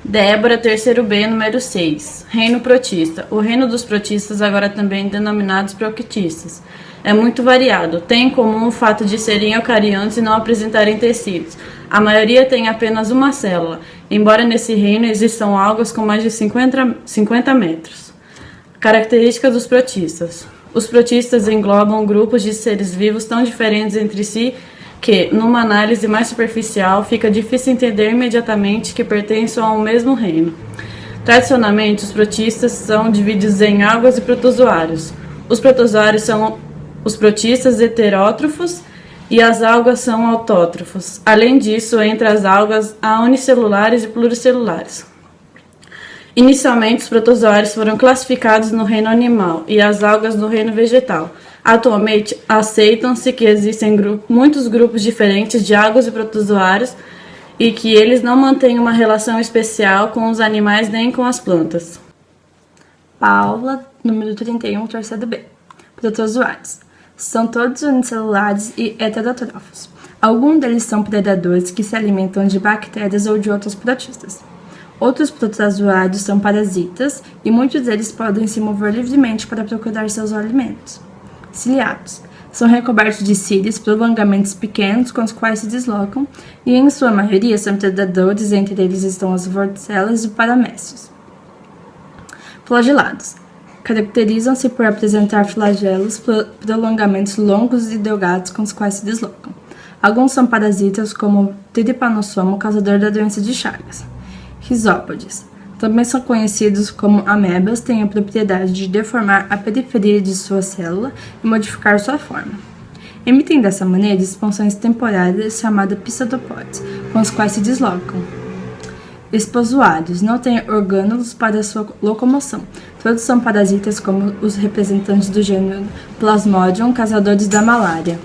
Débora, terceiro B, número 6. Reino protista. O reino dos protistas, agora também denominados proctistas, é muito variado. Tem em comum o fato de serem eucariontes e não apresentarem tecidos. A maioria tem apenas uma célula, embora nesse reino existam algas com mais de 50 metros. Características dos protistas. Os protistas englobam grupos de seres vivos tão diferentes entre si que, numa análise mais superficial, fica difícil entender imediatamente que pertencem ao mesmo reino. Tradicionalmente, os protistas são divididos em algas e protozoários. Os protozoários são os protistas heterótrofos e as algas são autótrofos. Além disso, entre as algas há unicelulares e pluricelulares. Inicialmente, os protozoários foram classificados no reino animal e as algas no reino vegetal. Atualmente, aceitam-se que existem muitos grupos diferentes de algas e protozoários e que eles não mantêm uma relação especial com os animais nem com as plantas. Paula, número 31, terceiro B. Protozoários. São todos unicelulares e heterótrofos. Alguns deles são predadores que se alimentam de bactérias ou de outros protistas. Outros protozoários são parasitas e muitos deles podem se mover livremente para procurar seus alimentos. Ciliados. São recobertos de cílios, prolongamentos pequenos com os quais se deslocam e, em sua maioria, são predadores, entre eles estão as vorticelas e paramécios. Flagelados. Caracterizam-se por apresentar flagelos, prolongamentos longos e delgados com os quais se deslocam. Alguns são parasitas, como o tiripanossomo, causador da doença de Chagas. Risópodes. Também são conhecidos como amebas, têm a propriedade de deformar a periferia de sua célula e modificar sua forma. Emitem dessa maneira expansões temporárias chamadas pseudopódios, com os quais se deslocam. Esporozoários. Não têm orgânulos para sua locomoção. Todos são parasitas como os representantes do gênero Plasmodium, causadores da malária.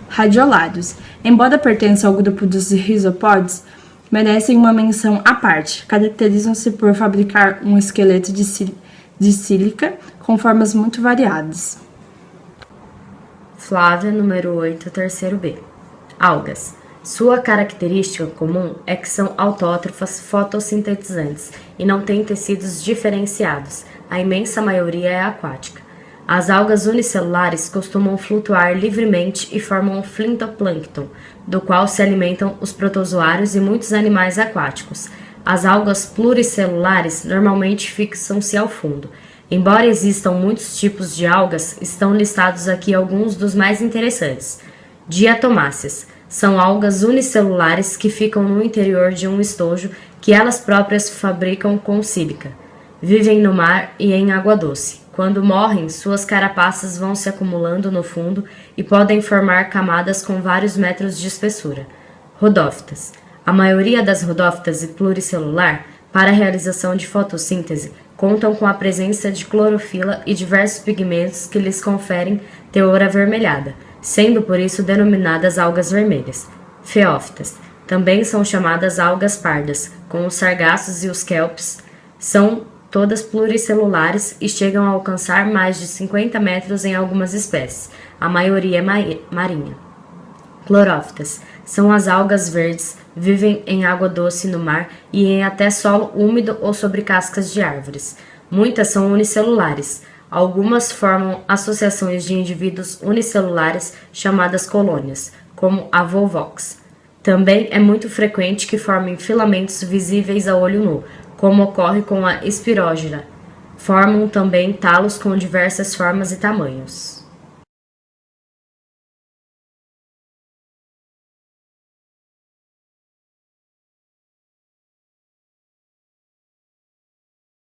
Radiolários. Embora pertençam ao grupo dos risopódios, merecem uma menção à parte. Caracterizam-se por fabricar um esqueleto de sílica com formas muito variadas. Flávia, número 8, terceiro B. Algas. Sua característica comum é que são autótrofas fotossintetizantes e não têm tecidos diferenciados. A imensa maioria é aquática. As algas unicelulares costumam flutuar livremente e formam o fitoplâncton, do qual se alimentam os protozoários e muitos animais aquáticos. As algas pluricelulares normalmente fixam-se ao fundo. Embora existam muitos tipos de algas, estão listados aqui alguns dos mais interessantes. Diatomáceas. São algas unicelulares que ficam no interior de um estojo que elas próprias fabricam com sílica. Vivem no mar e em água doce. Quando morrem, suas carapaças vão se acumulando no fundo e podem formar camadas com vários metros de espessura. Rodófitas. A maioria das rodófitas e pluricelular, para a realização de fotossíntese, contam com a presença de clorofila e diversos pigmentos que lhes conferem teor avermelhada, sendo por isso denominadas algas vermelhas. Feófitas. Também são chamadas algas pardas, com os sargassos e os kelps, são todas pluricelulares e chegam a alcançar mais de 50 metros em algumas espécies. A maioria é marinha. Clorófitas. São as algas verdes, vivem em água doce no mar e em até solo úmido ou sobre cascas de árvores. Muitas são unicelulares. Algumas formam associações de indivíduos unicelulares chamadas colônias, como a Volvox. Também é muito frequente que formem filamentos visíveis a olho nu, como ocorre com a espirógira. Formam também talos com diversas formas e tamanhos.